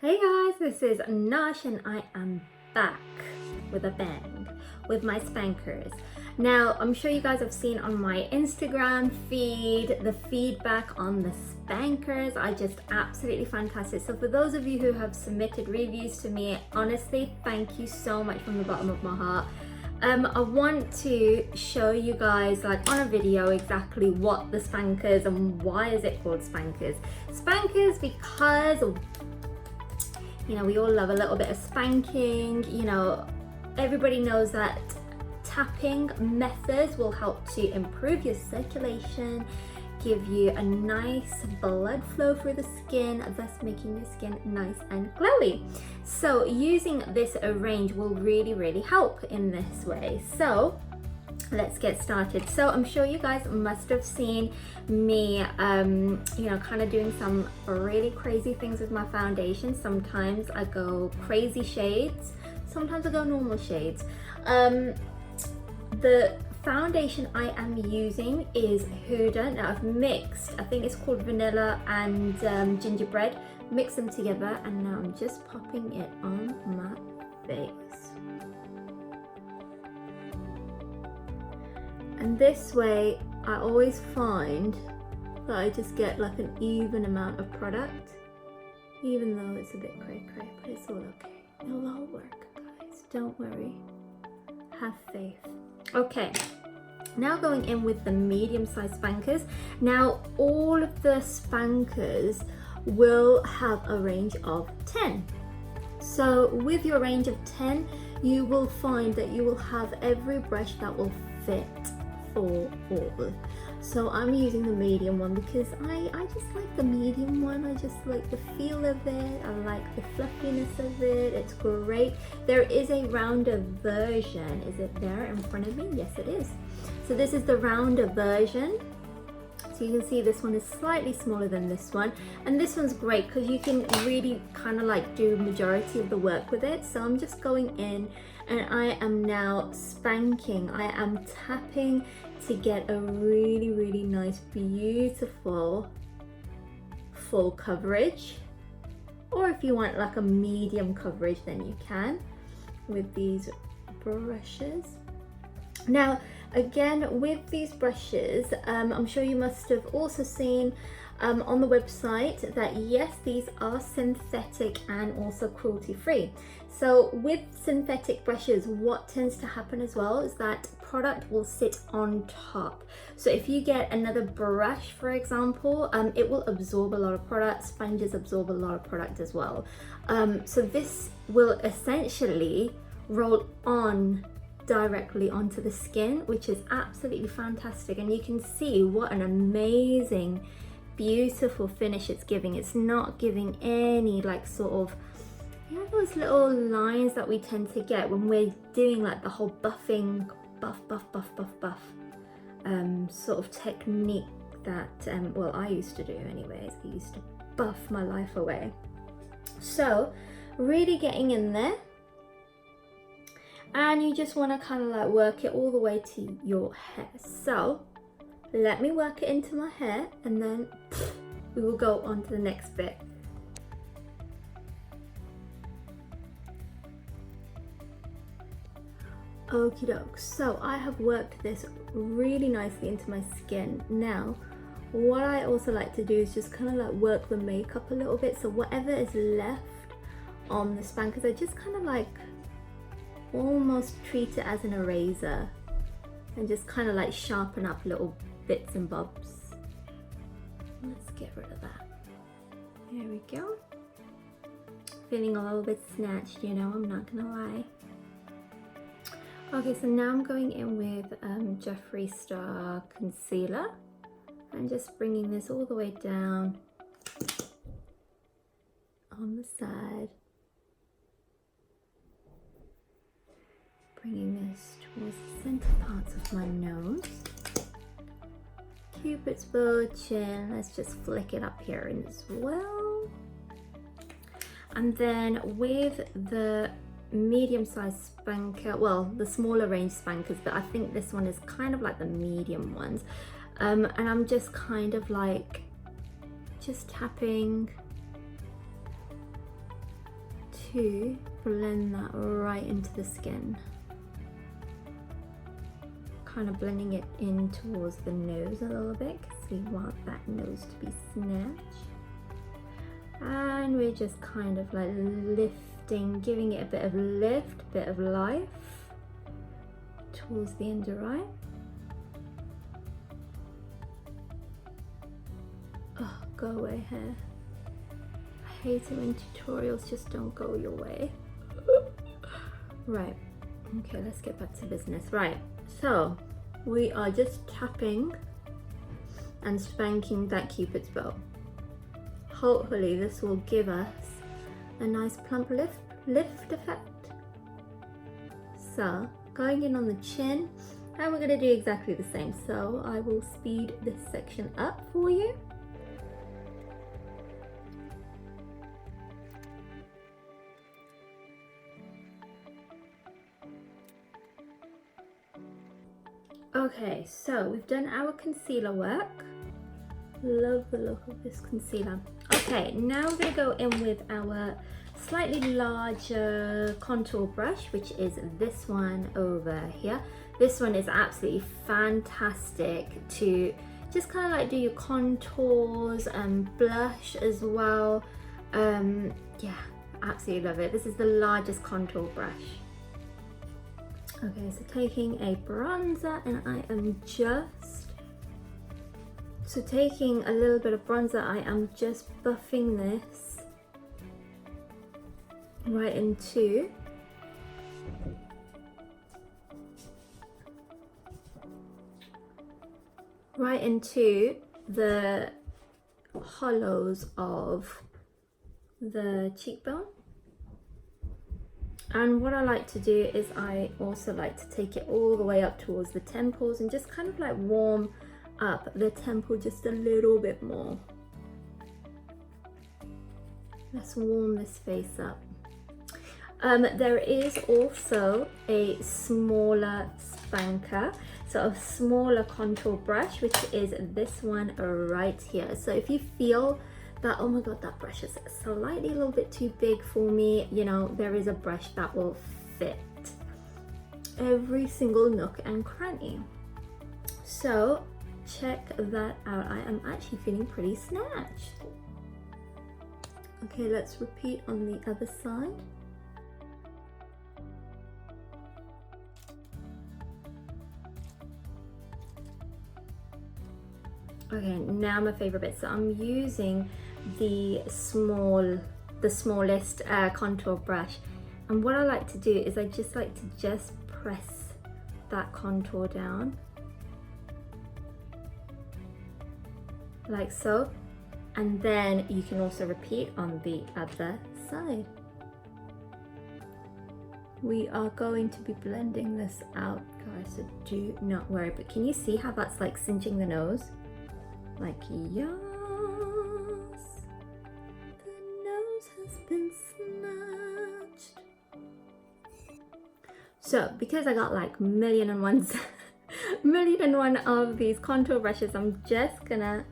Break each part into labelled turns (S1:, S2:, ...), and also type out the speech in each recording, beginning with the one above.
S1: Hey guys, this is Nash and I am back with a bang with my spankers. Now, I'm sure you guys have seen on my Instagram feed the feedback on the spankers are just absolutely fantastic. So for those of you who have submitted reviews to me, honestly, thank you so much from the bottom of my heart. I want to show you guys like on a video exactly what the spankers and why is it called spankers. Spankers because we all love a little bit of spanking. Everybody knows that tapping methods will help to improve your circulation, give you a nice blood flow through the skin, thus making your skin nice and glowy. So using this range will really help in this way. So let's get started. So I'm sure you guys must have seen me kind of doing some really crazy things with my foundation. Sometimes I go crazy shades, sometimes I go normal shades. The foundation I am using is Huda. Now I've mixed, I think it's called vanilla and gingerbread, mix them together, and now I'm just popping it on my face. And this way, I always find that I just get like an even amount of product, even though it's a bit cray-cray, but it's all okay. It'll all work, guys. Don't worry. Have faith. Okay, now going in with the medium-sized spankers. Now, all of the spankers will have a range of 10. So with your range of 10, you will find that you will have every brush that will fit for all. So I'm using the medium one because I just like the medium one. I just like the feel of it. I like the fluffiness of it. It's great. There is a rounder version. Is it there in front of me? Yes, it is. So this is the rounder version. So you can see this one is slightly smaller than this one, and this one's great because you can really kind of like do majority of the work with it. So I'm just going in and I am now spanking. I am tapping to get a really nice, beautiful full coverage, or if you want like a medium coverage, then you can with these brushes. Now again, with these brushes, I'm sure you must have also seen on the website that yes, these are synthetic and also cruelty free. So with synthetic brushes, what tends to happen as well is that product will sit on top. So if you get another brush, for example, it will absorb a lot of product. Sponges absorb a lot of product as well. So this will essentially roll on directly onto the skin, which is absolutely fantastic, and you can see what an amazing beautiful finish it's giving. It's not giving any like sort of, those little lines that we tend to get when we're doing like the whole buffing, buff sort of technique that well, I used to do anyways. I used to buff my life away. So really getting in there, and you just want to kind of like work it all the way to your hair. So let me work it into my hair, and then we will go on to the next bit. Okie doke, so I have worked this really nicely into my skin. Now what I also like to do is just kind of like work the makeup a little bit, so whatever is left on the spankers, I just kind of like almost treat it as an eraser and just kind of like sharpen up little bits and bobs. Let's get rid of that. There we go. Feeling a little bit snatched, I'm not gonna lie. Okay, so now I'm going in with Jeffree Star concealer and just bringing this all the way down on the side. Bringing this towards the center parts of my nose. Cupid's bow, chin, let's just flick it up here as well. And then with the medium-sized spanker, well, the smaller range spankers, but I think this one is kind of like the medium ones. And I'm just kind of like just tapping to blend that right into the skin. Kind of blending it in towards the nose a little bit because we want that nose to be snatched. And we're just kind of like lifting, giving it a bit of lift, a bit of life towards the under eye. Oh, go away hair. I hate it when tutorials just don't go your way. Right, okay, let's get back to business. Right, so we are just tapping and spanking that Cupid's bow. Hopefully this will give us a nice plump lift effect. So going in on the chin, and we're going to do exactly the same. So I will speed this section up for you. Okay, so we've done our concealer work. Love the look of this concealer. Okay, now we're going to go in with our slightly larger contour brush, which is this one over here. This one is absolutely fantastic to just kind of like do your contours and blush as well. Yeah, absolutely love it. This is the largest contour brush. Okay, so taking a bronzer, and I am just, so taking a little bit of bronzer, I am just buffing this right into the hollows of the cheekbone. And what I like to do is I also like to take it all the way up towards the temples and just kind of like warm up the temple just a little bit more. Let's warm this face up. There is also a smaller spanker, so a smaller contour brush, which is this one right here. So if you feel that, oh my god, that brush is slightly a little bit too big for me, you know, there is a brush that will fit every single nook and cranny. So check that out. I am actually feeling pretty snatched. Okay, let's repeat on the other side. Okay, now my favorite bit. So I'm using the smallest contour brush, and what I like to do is I just like to just press that contour down like so, and then you can also repeat on the other side. We are going to be blending this out, guys, so do not worry. But can you see how that's like cinching the nose? Like, yes, the nose has been snatched. So because I got like million and one of these contour brushes, I'm just gonna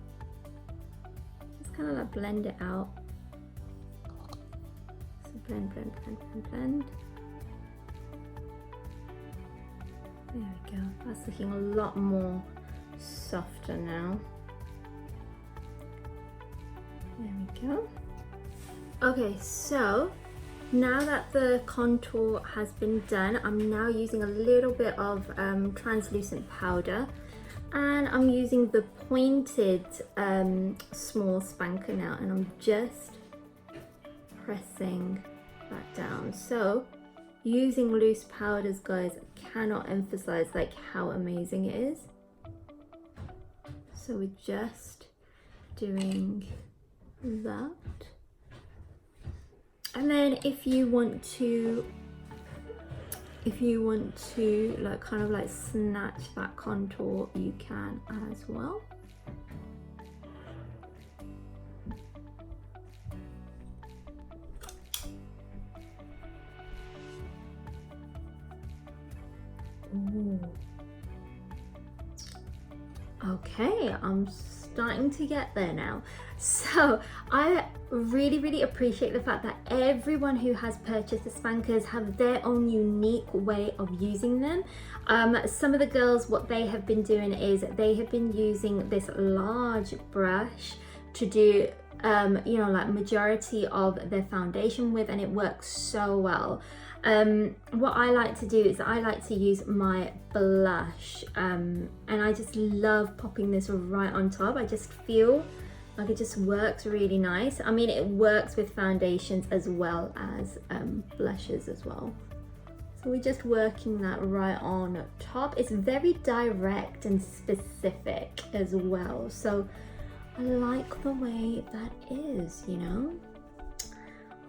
S1: kind of like blend it out. So blend. There we go. That's looking a lot more softer now. There we go. Okay, so now that the contour has been done, I'm now using a little bit of translucent powder, and I'm using the pointed small spanker now, and I'm just pressing that down. So using loose powders, guys, I cannot emphasize like how amazing it is. So we're just doing that, and then if you want to like kind of like snatch that contour, you can as well. Ooh. Okay, I'm starting to get there now. So I really appreciate the fact that everyone who has purchased the spankers have their own unique way of using them. Some of the girls, what they have been doing is they have been using this large brush to do you know, like majority of their foundation with, and it works so well. What I like to do is I like to use my blush, and I just love popping this right on top. I just feel like it just works really nice. I mean, it works with foundations as well as blushes as well. So we're just working that right on top. It's very direct and specific as well. So I like the way that is, you know.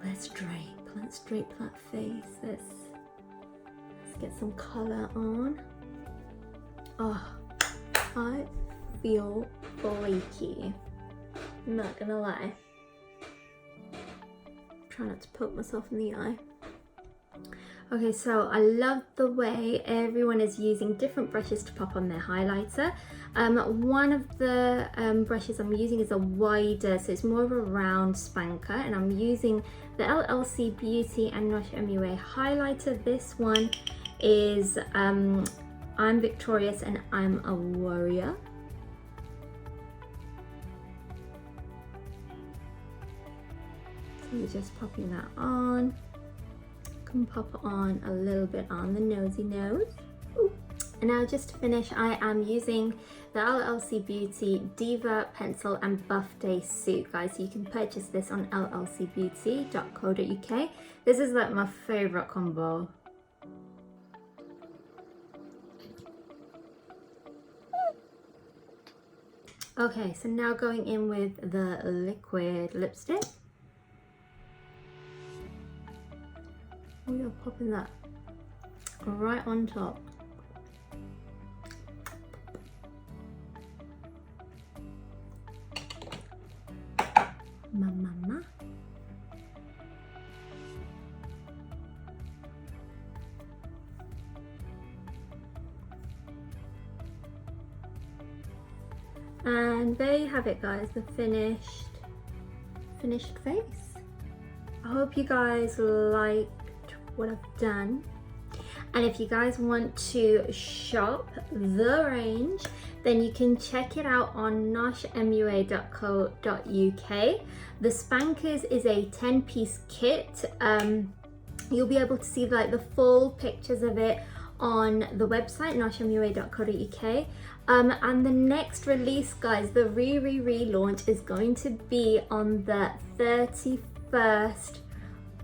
S1: Let's drape that face. Let's get some color on. Oh, I feel flaky. I'm not gonna lie. Try not to poke myself in the eye. Okay, so I love the way everyone is using different brushes to pop on their highlighter. One of the brushes I'm using is a wider, so it's more of a round spanker, and I'm using the LLC Beauty and Nosh MUA highlighter. This one is I'm Victorious and I'm a Warrior. So we're just popping that on. Can pop on a little bit on the nosy nose. Ooh. And now just to finish, I am using the LLC Beauty Diva Pencil and Buff Day Suit, guys. So you can purchase this on llcbeauty.co.uk. This is like my favorite combo. Okay, so now going in with the liquid lipstick. We are popping that right on top. Mama. And there you have it, guys, the finished face. I hope you guys liked what I've done, and if you guys want to shop the range, then you can check it out on noshmua.co.uk. The spankers is a 10-piece kit. You'll be able to see like the full pictures of it on the website noshmua.co.uk. And the next release, guys, the relaunch is going to be on the 31st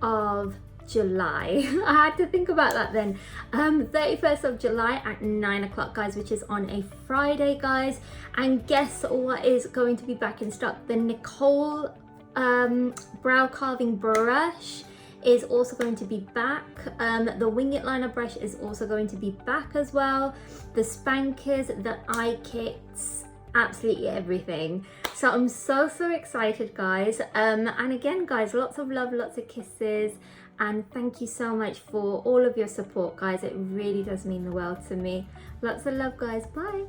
S1: of July. I had to think about that then. 31st of July at 9 o'clock, guys, which is on a Friday, guys. And guess what is going to be back in stock? The Nicole brow carving brush is also going to be back. The winged liner brush is also going to be back as well. The spankers, the eye kits, absolutely everything. So I'm so excited, guys. And again, guys, lots of love, lots of kisses, and thank you so much for all of your support, guys. It really does mean the world to me. Lots of love, guys. Bye.